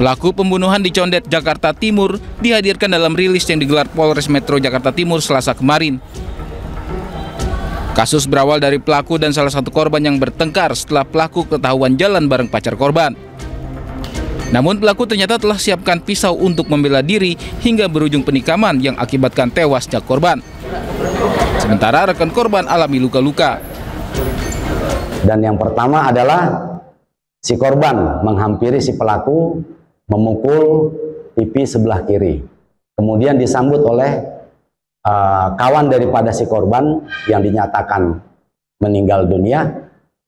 Pelaku pembunuhan di Condet, Jakarta Timur dihadirkan dalam rilis yang digelar Polres Metro Jakarta Timur Selasa kemarin. Kasus berawal dari pelaku dan salah satu korban yang bertengkar setelah pelaku ketahuan jalan bareng pacar korban. Namun pelaku ternyata telah siapkan pisau untuk membela diri hingga berujung penikaman yang akibatkan tewasnya korban. Sementara rekan korban alami luka-luka. Dan yang pertama adalah si korban menghampiri si pelaku, memukul pipi sebelah kiri. Kemudian disambut oleh kawan daripada si korban yang dinyatakan meninggal dunia,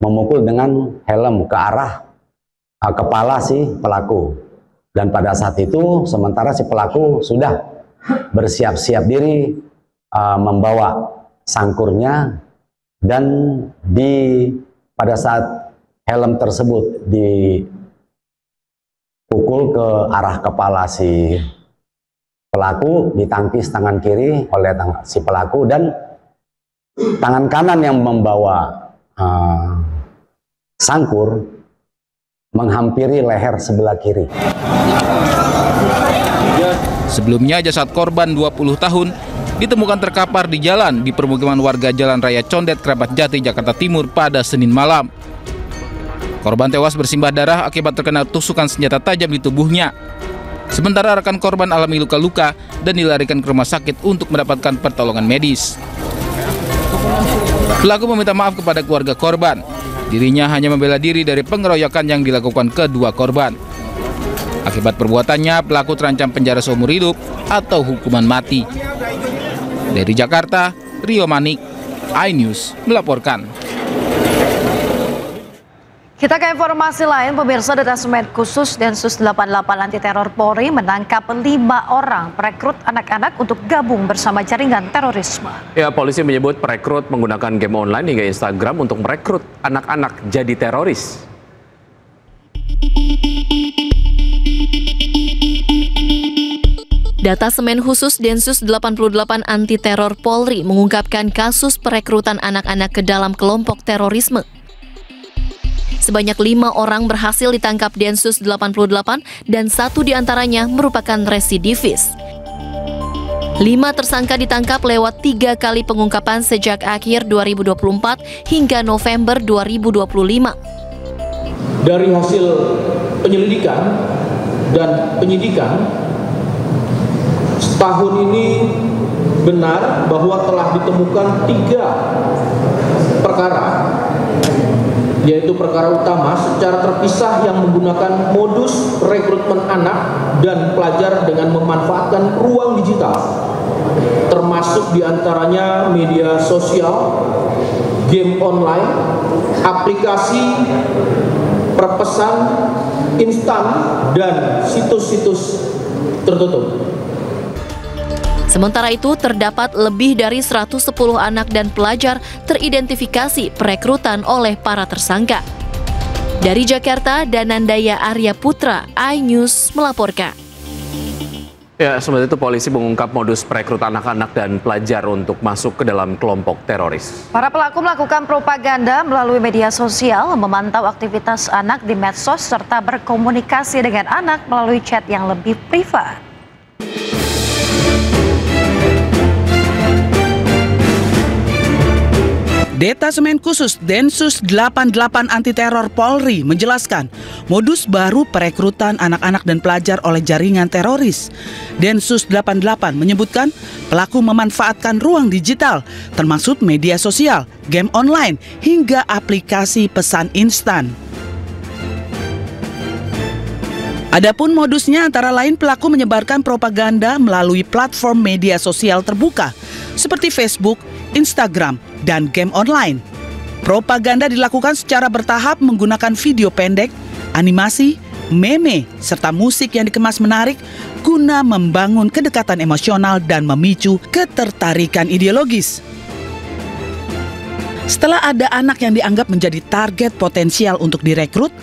memukul dengan helm ke arah kepala si pelaku. Dan pada saat itu sementara si pelaku sudah bersiap-siap diri membawa sangkurnya, dan pada saat helm tersebut dipukul ke arah kepala si pelaku, ditangkis tangan kiri oleh si pelaku, dan tangan kanan yang membawa sangkur menghampiri leher sebelah kiri. Sebelumnya jasad korban 20 tahun ditemukan terkapar di jalan di permukiman warga Jalan Raya Condet, Kerabat Jati, Jakarta Timur pada Senin malam. Korban tewas bersimbah darah akibat terkena tusukan senjata tajam di tubuhnya. Sementara rekan korban alami luka-luka dan dilarikan ke rumah sakit untuk mendapatkan pertolongan medis. Pelaku meminta maaf kepada keluarga korban. Dirinya hanya membela diri dari pengeroyokan yang dilakukan kedua korban. Akibat perbuatannya, pelaku terancam penjara seumur hidup atau hukuman mati. Dari Jakarta, Rio Manik, iNews melaporkan. Kita ke informasi lain, pemirsa. Detasemen Khusus Densus 88 Anti Teror Polri menangkap 5 orang perekrut anak-anak untuk gabung bersama jaringan terorisme. Ya, polisi menyebut perekrut menggunakan game online hingga Instagram untuk merekrut anak-anak jadi teroris. Detasemen Khusus Densus 88 Anti Teror Polri mengungkapkan kasus perekrutan anak-anak ke dalam kelompok terorisme. Sebanyak 5 orang berhasil ditangkap Densus 88 dan 1 diantaranya merupakan residivis. 5 tersangka ditangkap lewat 3 kali pengungkapan sejak akhir 2024 hingga November 2025. Dari hasil penyelidikan dan penyidikan, setahun ini benar bahwa telah ditemukan 3 perkara, yaitu perkara utama secara terpisah yang menggunakan modus rekrutmen anak dan pelajar dengan memanfaatkan ruang digital, termasuk diantaranya media sosial, game online, aplikasi perpesan instan, dan situs-situs tertutup. Sementara itu, terdapat lebih dari 110 anak dan pelajar teridentifikasi perekrutan oleh para tersangka. Dari Jakarta, Danandaya Arya Putra, iNews melaporkan. Ya, sementara itu polisi mengungkap modus perekrut anak-anak dan pelajar untuk masuk ke dalam kelompok teroris. Para pelaku melakukan propaganda melalui media sosial, memantau aktivitas anak di medsos, serta berkomunikasi dengan anak melalui chat yang lebih privat. Detasemen Khusus Densus 88 Anti Teror Polri menjelaskan modus baru perekrutan anak-anak dan pelajar oleh jaringan teroris. Densus 88 menyebutkan pelaku memanfaatkan ruang digital, termasuk media sosial, game online, hingga aplikasi pesan instan. Adapun modusnya antara lain pelaku menyebarkan propaganda melalui platform media sosial terbuka seperti Facebook, Instagram, dan game online. Propaganda dilakukan secara bertahap menggunakan video pendek, animasi, meme, serta musik yang dikemas menarik guna membangun kedekatan emosional dan memicu ketertarikan ideologis. Setelah ada anak yang dianggap menjadi target potensial untuk direkrut,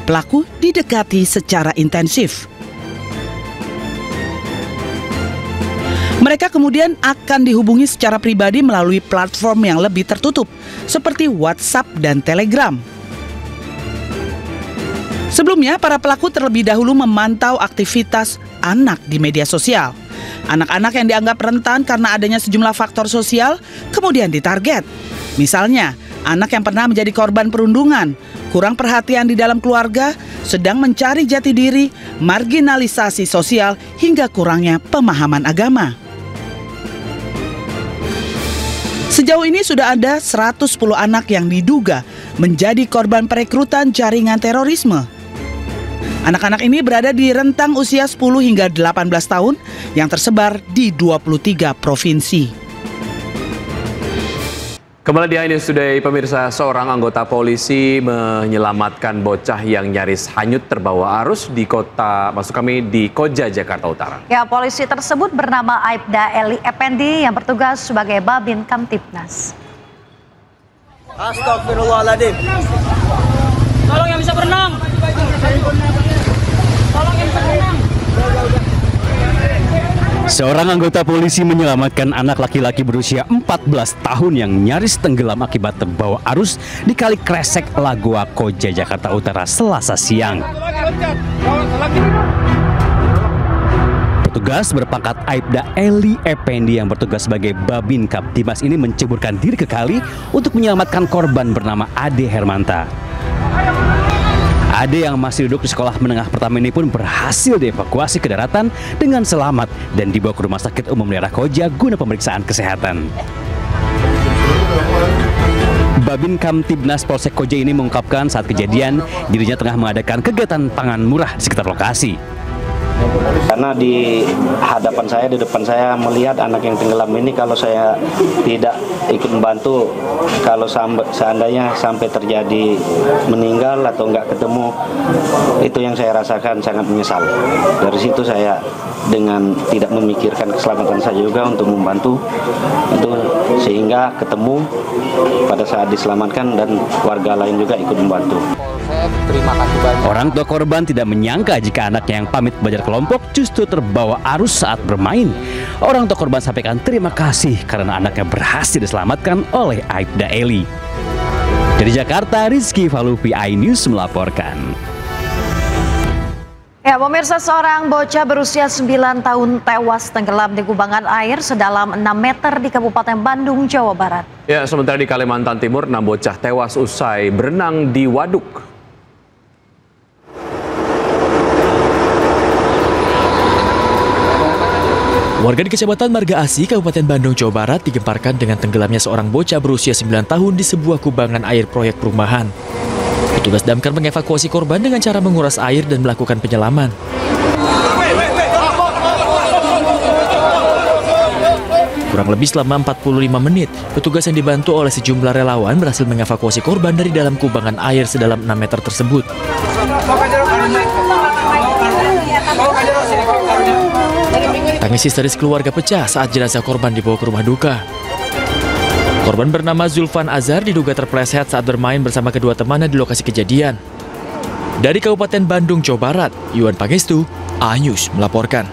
pelaku didekati secara intensif. Mereka kemudian akan dihubungi secara pribadi melalui platform yang lebih tertutup, seperti WhatsApp dan Telegram. Sebelumnya, para pelaku terlebih dahulu memantau aktivitas anak di media sosial. Anak-anak yang dianggap rentan karena adanya sejumlah faktor sosial kemudian ditarget. Misalnya, anak yang pernah menjadi korban perundungan, kurang perhatian di dalam keluarga, sedang mencari jati diri, marginalisasi sosial, hingga kurangnya pemahaman agama. Sejauh ini sudah ada 110 anak yang diduga menjadi korban perekrutan jaringan terorisme. Anak-anak ini berada di rentang usia 10 hingga 18 tahun yang tersebar di 23 provinsi. Kembali di News Today, pemirsa, seorang anggota polisi menyelamatkan bocah yang nyaris hanyut terbawa arus di Koja, Jakarta Utara. Ya, polisi tersebut bernama Aibda Eli Effendi yang bertugas sebagai Babin Kamtibnas. Astagfirullahaladzim. Tolong yang bisa berenang. Tolong yang bisa berenang. Seorang anggota polisi menyelamatkan anak laki-laki berusia 14 tahun yang nyaris tenggelam akibat terbawa arus di Kali Kresek, Lagoa, Koja, Jakarta Utara, Selasa siang. Petugas berpangkat Aibda Eli Effendi yang bertugas sebagai Babin Kamtibnas ini menceburkan diri ke kali untuk menyelamatkan korban bernama Ade Hermanta. Ade yang masih duduk di sekolah menengah pertama ini pun berhasil dievakuasi ke daratan dengan selamat dan dibawa ke Rumah Sakit Umum Daerah Koja guna pemeriksaan kesehatan. Babin Kamtibnas Polsek Koja ini mengungkapkan saat kejadian dirinya tengah mengadakan kegiatan pangan murah di sekitar lokasi. Karena di hadapan saya, di depan saya melihat anak yang tenggelam ini, kalau saya tidak ikut membantu, kalau seandainya sampai terjadi meninggal atau nggak ketemu, itu yang saya rasakan sangat menyesal. Dari situ saya dengan tidak memikirkan keselamatan saya juga untuk membantu itu sehingga ketemu pada saat diselamatkan dan warga lain juga ikut membantu. Terima kasih banyak. Orang tua korban tidak menyangka jika anaknya yang pamit belajar kelompok justru terbawa arus saat bermain. Orang tua korban sampaikan terima kasih karena anaknya berhasil diselamatkan oleh Aibda Eli. Dari Jakarta, Rizky Falupi, iNews melaporkan. Ya, pemirsa, seorang bocah berusia 9 tahun tewas tenggelam di kubangan air sedalam 6 meter di Kabupaten Bandung, Jawa Barat. Ya, sementara di Kalimantan Timur, 6 bocah tewas usai berenang di waduk. Warga di Kecamatan Marga Asih, Kabupaten Bandung, Jawa Barat digemparkan dengan tenggelamnya seorang bocah berusia 9 tahun di sebuah kubangan air proyek perumahan. Petugas damkar mengevakuasi korban dengan cara menguras air dan melakukan penyelaman. Kurang lebih selama 45 menit, petugas yang dibantu oleh sejumlah relawan berhasil mengevakuasi korban dari dalam kubangan air sedalam 6 meter tersebut. Tangis histeris keluarga pecah saat jenazah korban dibawa ke rumah duka. Korban bernama Zulfan Azhar diduga terpleset saat bermain bersama kedua temannya di lokasi kejadian. Dari Kabupaten Bandung, Jawa Barat, Yuan Pangestu, iNews melaporkan.